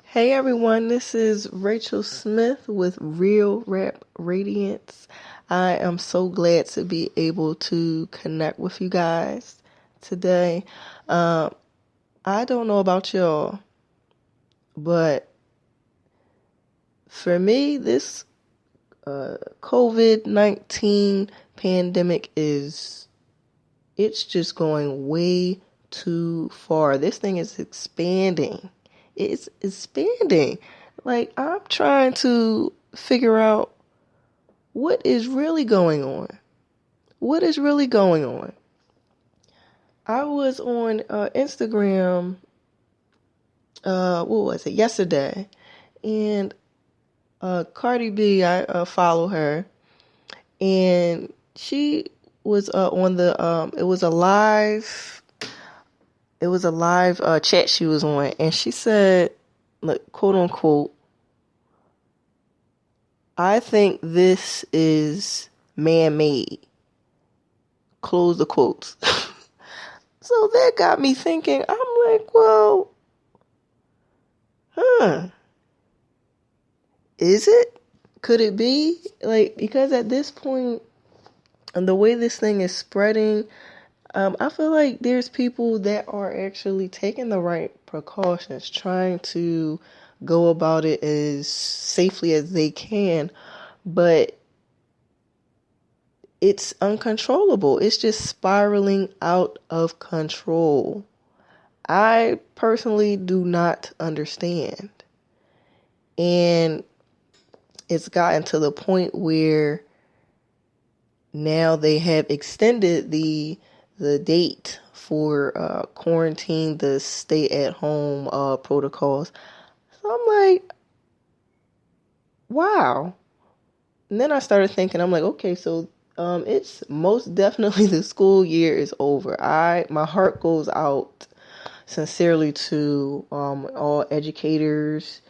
Hey everyone, this is Rachel Smith with Real Rap Radiance. I am so glad to be able to connect with you guys today. Um, I don't know about y'all, but for me, this COVID-19 pandemic it's just going way too far. This thing is expanding. It's expanding. Like, I'm trying to figure out what is really going on. What is really going on? I was on Instagram, what was it, yesterday, and Cardi B, I follow her, and she was on it was a live chat she was on, and she said, like, quote unquote, I think this is man-made. Close the quotes. So that got me thinking. I'm like, well, is it? Could it be? Like, because at this point, and the way this thing is spreading, I feel like there's people that are actually taking the right precautions, trying to go about it as safely as they can, but it's uncontrollable. It's just spiraling out of control. I personally do not understand. And it's gotten to the point where now they have extended the date for quarantine, the stay at home protocols. So I'm like, wow. And then I started thinking, I'm like, okay, so it's most definitely the school year is over. My heart goes out sincerely to all educators,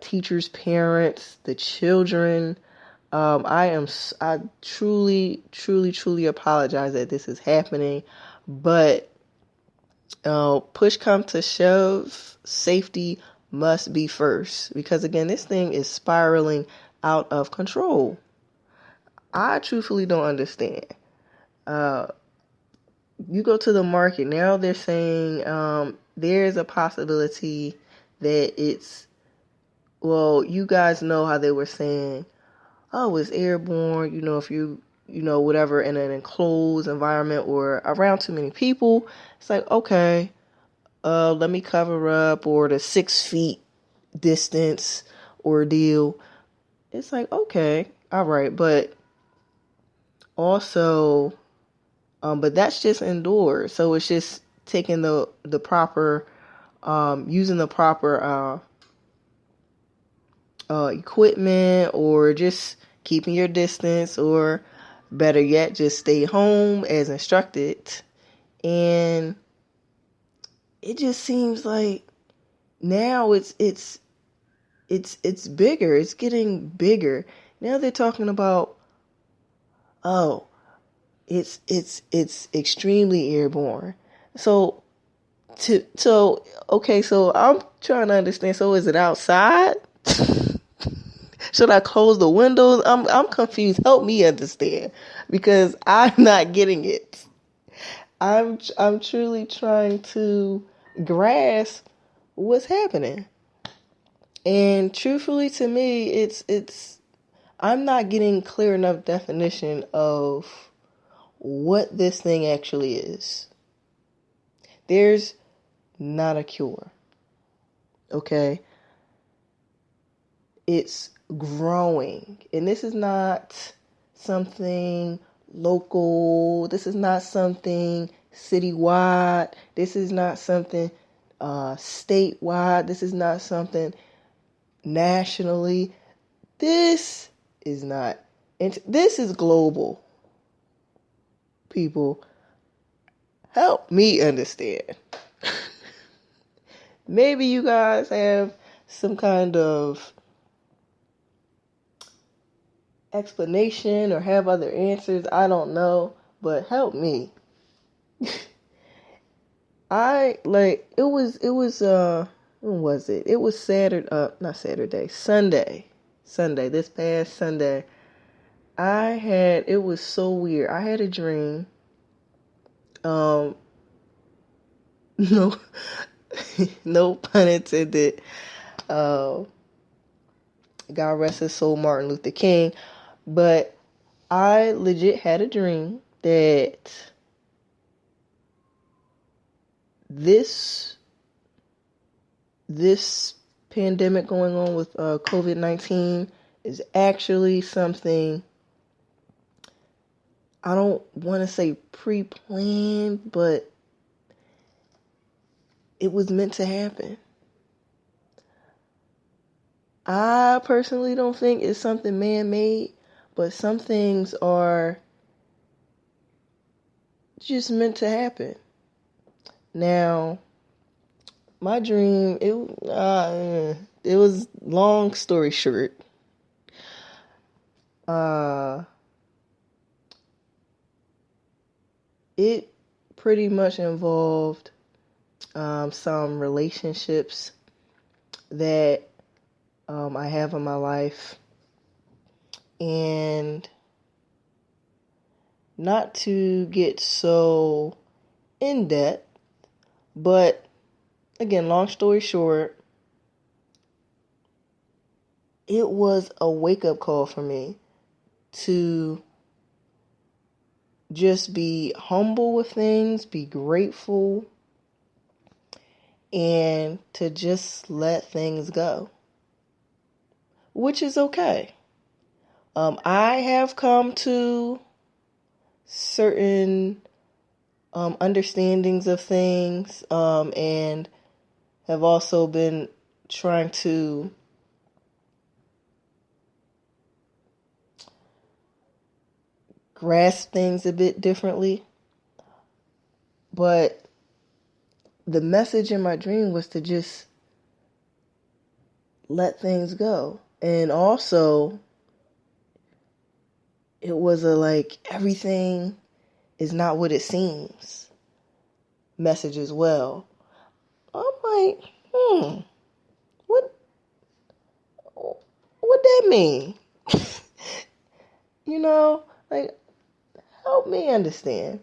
teachers, parents, the children. I truly, truly, truly apologize that this is happening, but push come to shove, safety must be first, because again, this thing is spiraling out of control. I truthfully don't understand. You go to the market now, they're saying there's a possibility that you guys know how they were saying, oh, it's airborne, if whatever, in an enclosed environment or around too many people. It's like, okay, let me cover up, or the 6 feet distance ordeal. It's like, okay, all right, but also, but that's just indoors, so it's just taking the proper, using the proper equipment, or just keeping your distance, or better yet, just stay home as instructed. And it just seems like now it's bigger. It's getting bigger. Now they're talking about, oh, it's extremely airborne. So okay, so I'm trying to understand. So is it outside? Should I close the windows? I'm confused. Help me understand, because I'm not getting it. I'm truly trying to grasp what's happening. And truthfully, to me, it's I'm not getting clear enough definition of what this thing actually is. There's not a cure. Okay? It's growing. And this is not something local. This is not something citywide. This is not something statewide. This is not something nationally. This is not. This is global. People, help me understand. Maybe you guys have some kind of explanation or have other answers. I don't know, but help me. It was when was it? It was Saturday, not Saturday, Sunday. Sunday, this past Sunday. It was so weird. I had a dream. Um, no, no pun intended. Uh, God rest his soul, Martin Luther King. But I legit had a dream that this pandemic going on with COVID-19 is actually something, I don't want to say pre-planned, but it was meant to happen. I personally don't think it's something man-made, but some things are just meant to happen. Now, my dream, it was, long story short. It pretty much involved some relationships that I have in my life, and not to get so in depth, but again, long story short, it was a wake-up call for me to just be humble with things, be grateful, and to just let things go, which is okay. I have come to certain understandings of things, and have also been trying to grasp things a bit differently. But the message in my dream was to just let things go. And also, it was everything is not what it seems message as well. I'm like, what that mean? Help me understand.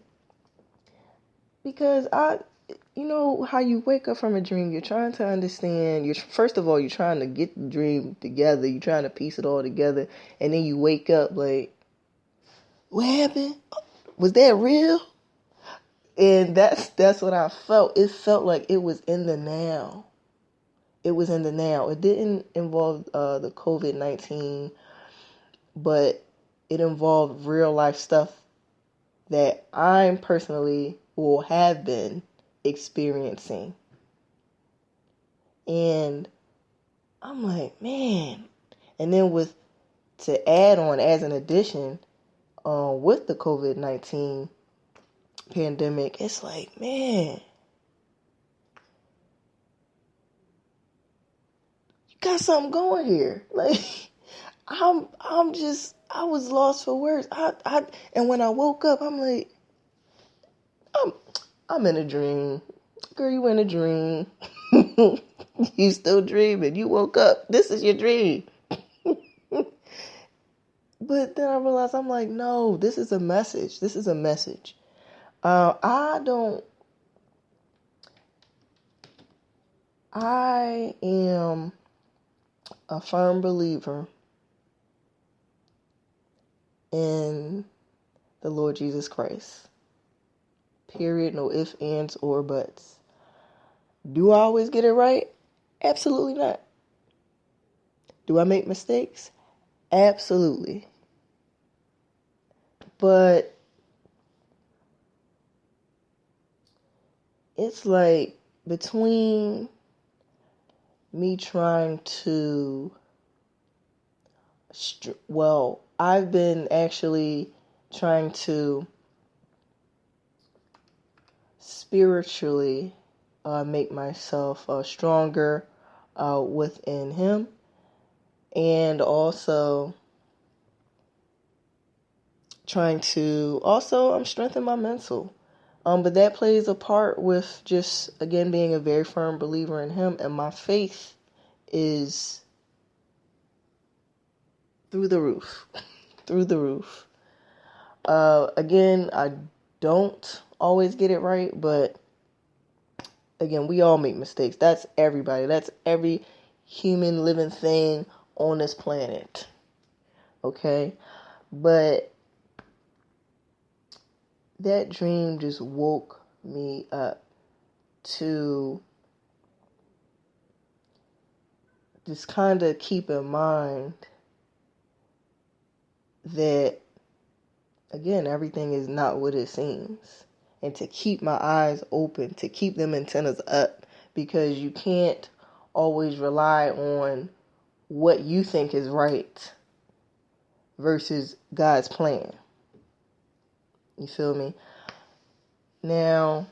Because how you wake up from a dream, you're trying to understand, first of all, you're trying to get the dream together, you're trying to piece it all together, and then you wake up like, what happened? Was that real? And that's what I felt. It felt like it was in the now. It was in the now. It didn't involve the COVID-19, but it involved real life stuff that I'm personally will have been experiencing. And I'm like, man. And then to add on as an addition, with the COVID-19 pandemic, it's like, man, you got something going here. Like, I was lost for words. And when I woke up, I'm like, I'm in a dream. Girl, you in a dream. You still dreaming. You woke up. This is your dream. But then I realized, I'm like, no, this is a message. This is a message. I am a firm believer in the Lord Jesus Christ. Period. No ifs, ands, or buts. Do I always get it right? Absolutely not. Do I make mistakes? Absolutely. But it's like between me trying to, I've been actually trying to spiritually make myself stronger within Him, and also trying to strengthen my mental. But that plays a part with just, again, being a very firm believer in him. And my faith is through the roof. Through the roof. Again, I don't always get it right, but again, we all make mistakes. That's everybody. That's every human living thing on this planet. Okay? But that dream just woke me up to just kind of keep in mind that, again, everything is not what it seems. And to keep my eyes open, to keep them antennas up, because you can't always rely on what you think is right versus God's plan. You feel me? Now,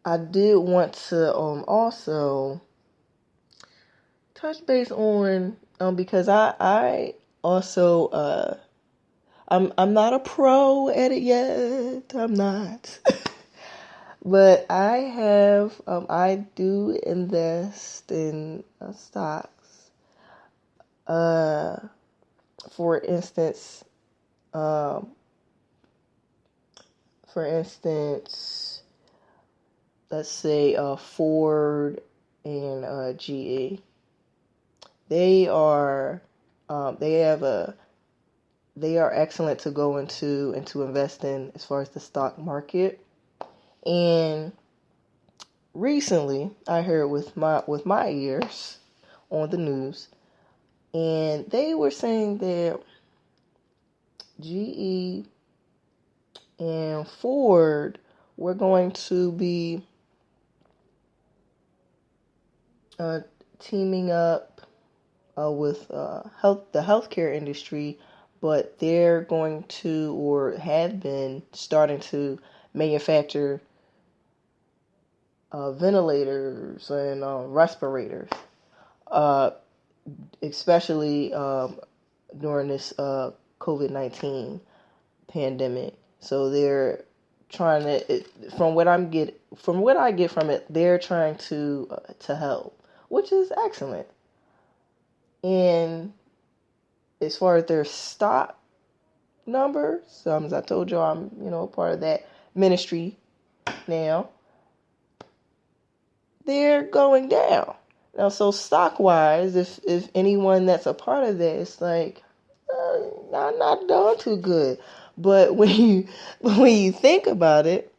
I did want to also touch base on because I also I'm not a pro at it yet. I'm not. But I do invest in stocks. For instance, let's say Ford and GE. They are excellent to go into and to invest in as far as the stock market. And recently, I heard with my ears on the news, and they were saying that GE and Ford were going to be teaming up with the healthcare industry, but they're going to, or have been starting to, manufacture ventilators and respirators, especially during this COVID-19 pandemic. So they're trying to, from what I get from it, they're trying to help, which is excellent. And as far as their stock numbers, as I told you, I'm part of that ministry now. They're going down now. So stock wise, if anyone that's a part of that, it's like I'm not doing too good. But when you think about it,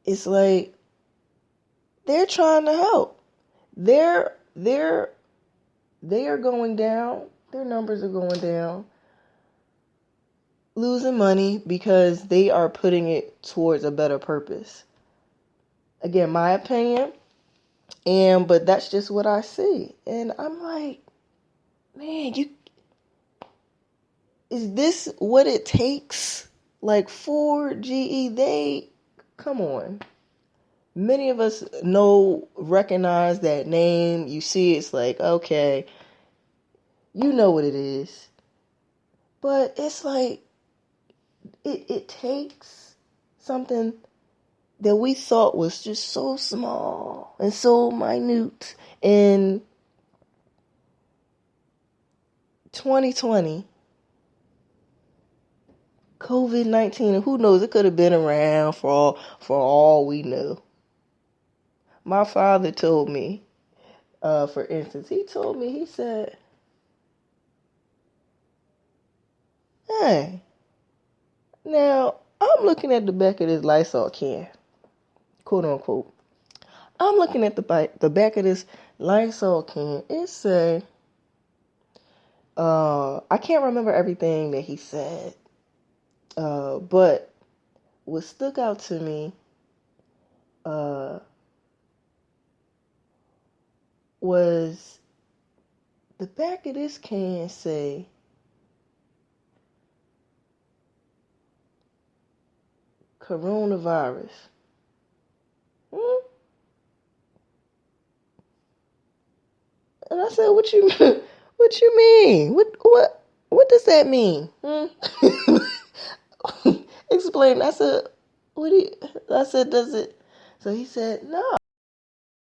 it's like they're trying to help. They are going down. Their numbers are going down, losing money because they are putting it towards a better purpose. Again, my opinion, but that's just what I see. And I'm like, man, is this what it takes? Like Ford, GE, come on. Many of us recognize that name. You see, it's like, okay, you know what it is. But it's like, it takes something that we thought was just so small and so minute in 2020, COVID-19, and who knows, it could have been around for all we know. My father told me, for instance, he said, hey, now I'm looking at the back of this Lysol can, quote unquote. I'm looking at the back of this Lysol can. It said, I can't remember everything that he said, but what stuck out to me was the back of this can say, coronavirus. And I said, what you mean? What does that mean? explain. I said, what do you, I said, does it, so he said, no.